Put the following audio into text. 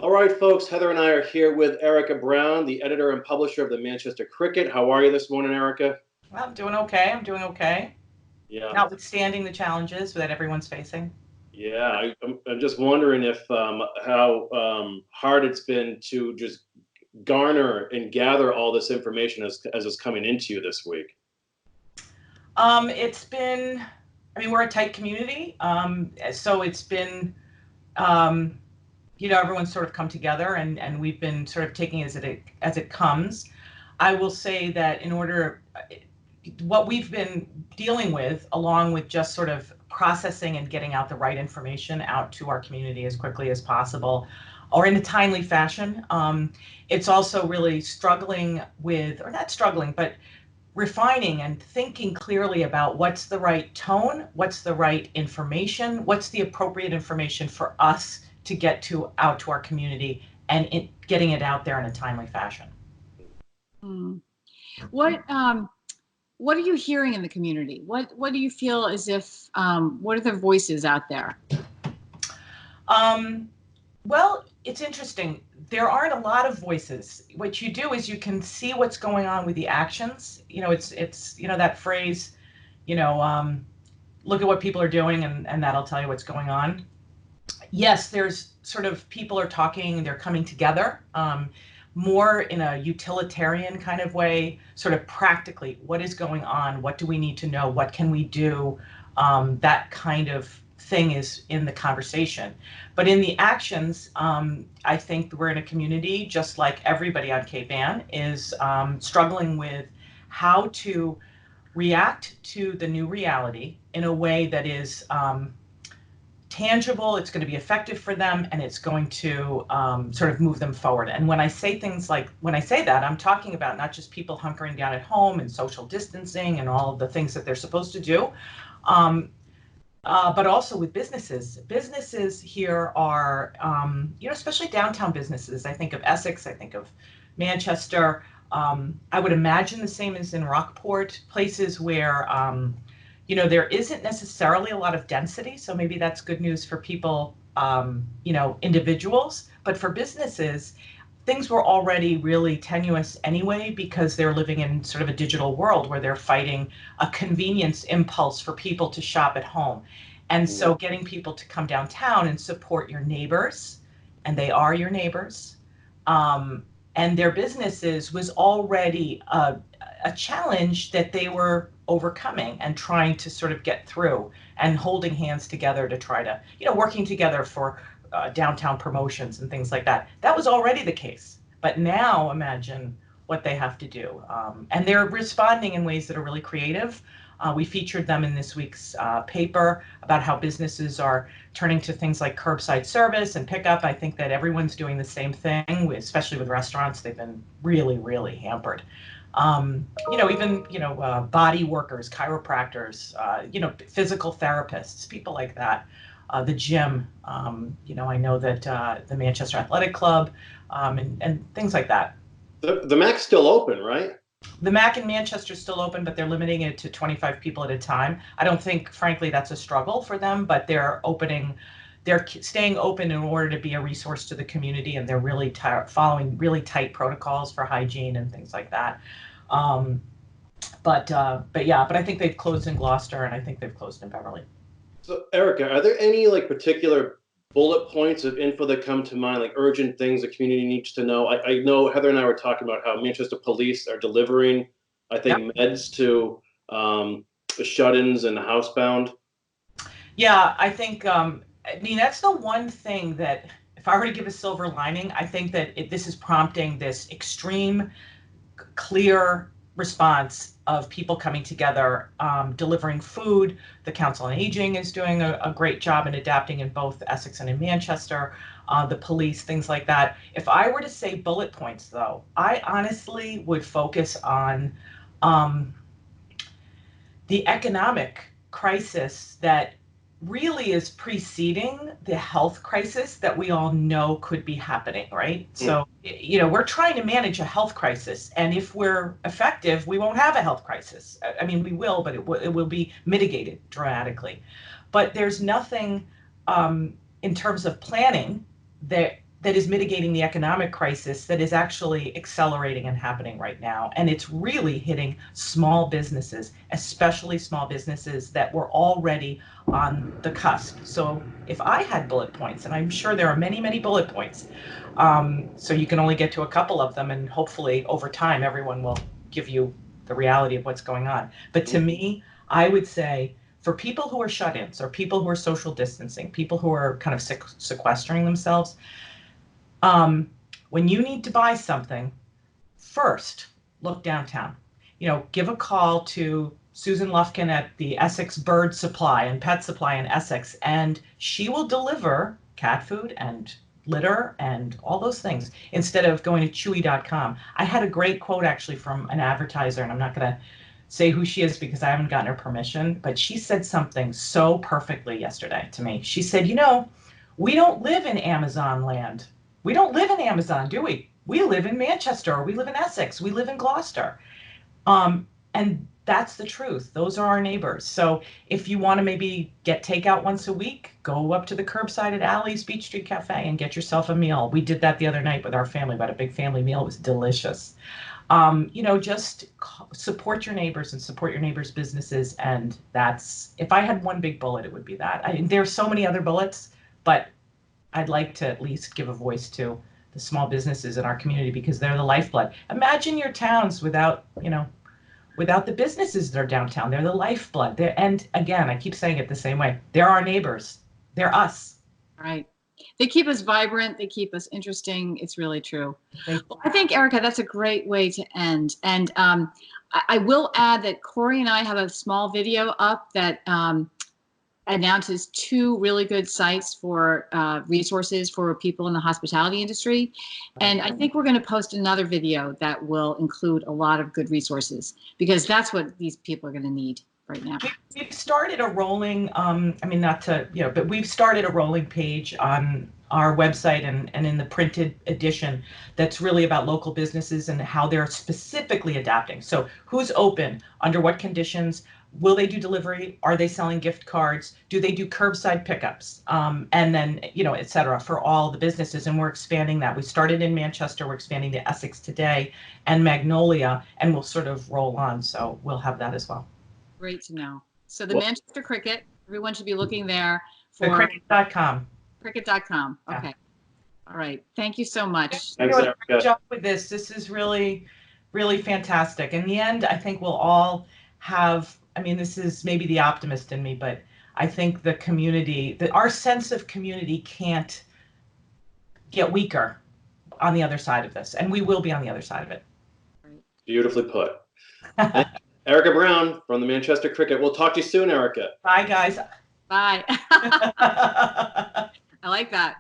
All right, folks, Heather and I are here with Erika Brown, the editor and publisher of the Manchester Cricket. How are you this morning, Erika? Well, I'm doing okay. I'm doing okay. Yeah, Notwithstanding the challenges that everyone's facing. yeah. I'm just wondering if how hard it's been to just garner and gather all this information as it's coming into you this week. It's been, I mean, we're a tight community. So it's been, um, everyone's sort of come together and we've been sort of taking as it comes. I will say that what we've been dealing with, along with just sort of processing and getting out the right information out to our community as quickly as possible, or in a timely fashion. It's also really struggling with, or not struggling, but refining and thinking clearly about what's the right tone, what's the right information, what's the appropriate information for us to get out to our community, and getting it out there in a timely fashion. Hmm. What what are you hearing in the community? What do you feel as if what are the voices out there? Well, it's interesting. There aren't a lot of voices. What you do is you can see what's going on with the actions. It's that phrase, you know, um, look at what people are doing, and that'll tell you what's going on. Yes, there's sort of people are talking, they're coming together, more in a utilitarian kind of way, sort of practically, what is going on? What do we need to know? What can we do? That kind of thing is in the conversation. But in the actions, I think we're in a community, just like everybody on Cape Ann, is struggling with how to react to the new reality in a way that is tangible, it's going to be effective for them, and it's going to sort of move them forward. And when I say that, I'm talking about not just people hunkering down at home and social distancing and all of the things that they're supposed to do, but also with businesses. Businesses here are, especially downtown businesses. I think of Essex, I think of Manchester. I would imagine the same as in Rockport, places where there isn't necessarily a lot of density, so maybe that's good news for people, individuals. But for businesses, things were already really tenuous anyway because they're living in sort of a digital world where they're fighting a convenience impulse for people to shop at home. And so getting people to come downtown and support your neighbors, and they are your neighbors, and their businesses was already a challenge that they were overcoming and trying to sort of get through, and holding hands together to try to, working together for downtown promotions and things like that. That was already the case. But now imagine what they have to do. And they're responding in ways that are really creative. We featured them in this week's paper about how businesses are turning to things like curbside service and pickup. I think that everyone's doing the same thing, especially with restaurants. They've been really, really hampered. Even body workers, chiropractors, physical therapists, people like that. The gym, I know that the Manchester Athletic Club, and things like that. The Mac's still open, right? The Mac in Manchester is still open, but they're limiting it to 25 people at a time. I don't think, frankly, that's a struggle for them, but they're staying open in order to be a resource to the community, and they're really following really tight protocols for hygiene and things like that. But I think they've closed in Gloucester, and I think they've closed in Beverly. So, Erika, are there any particular bullet points of info that come to mind, like urgent things the community needs to know? I know Heather and I were talking about how Manchester police are delivering, I think, meds to shut-ins and housebound. Yeah, I think, that's the one thing that, if I were to give a silver lining, I think that this is prompting this extreme, clear response of people coming together, delivering food. The Council on Aging is doing a great job in adapting in both Essex and in Manchester, the police, things like that. If I were to say bullet points, though, I honestly would focus on the economic crisis that really is preceding the health crisis that we all know could be happening, right? So, we're trying to manage a health crisis, and if we're effective, we won't have a health crisis. I mean, we will, but it will be mitigated dramatically. But there's nothing in terms of planning that that is mitigating the economic crisis that is actually accelerating and happening right now. And it's really hitting small businesses, especially small businesses that were already on the cusp. So if I had bullet points, and I'm sure there are many, many bullet points, so you can only get to a couple of them, and hopefully over time, everyone will give you the reality of what's going on. But to me, I would say for people who are shut-ins or people who are social distancing, people who are kind of sequestering themselves, when you need to buy something, first look downtown. Give a call to Susan Lufkin at the Essex Bird Supply and Pet Supply in Essex, and she will deliver cat food and litter and all those things instead of going to chewy.com. I had a great quote actually from an advertiser, and I'm not going to say who she is because I haven't gotten her permission, but she said something so perfectly yesterday to me. She said, we don't live in Amazon land. We don't live in Amazon, do we? We live in Manchester, or we live in Essex, we live in Gloucester. And that's the truth. Those are our neighbors. So if you want to maybe get takeout once a week, go up to the curbside at Alley's Beach Street Cafe and get yourself a meal. We did that the other night with our family, but a big family meal. It was delicious. Just support your neighbors and support your neighbors' businesses. And if I had one big bullet, it would be that. There's so many other bullets, but I'd like to at least give a voice to the small businesses in our community because they're the lifeblood. Imagine your towns without the businesses that are downtown. They're the lifeblood. And again, I keep saying it the same way. They're our neighbors. They're us. Right. They keep us vibrant. They keep us interesting. It's really true. Well, I think, Erika, that's a great way to end. And I will add that Corey and I have a small video up that announces 2 really good sites for resources for people in the hospitality industry. And I think we're going to post another video that will include a lot of good resources because that's what these people are going to need right now. We've started a rolling, but we've started a rolling page on our website and in the printed edition that's really about local businesses and how they're specifically adapting. So who's open, under what conditions, will they do delivery? Are they selling gift cards? Do they do curbside pickups? And then, et cetera, for all the businesses. And we're expanding that. We started in Manchester. We're expanding to Essex today and Magnolia, and we'll sort of roll on. So we'll have that as well. Great to know. So the Manchester Cricket, everyone should be looking there for cricket.com. Cricket.com. Okay. Yeah. All right. Thank you so much. You're doing a great job with this. This is really, really fantastic. In the end, I think we'll all have, this is maybe the optimist in me, but I think the community, our sense of community can't get weaker on the other side of this. And we will be on the other side of it. Beautifully put. Erika Brown from the Manchester Cricket. We'll talk to you soon, Erika. Bye, guys. Bye. I like that.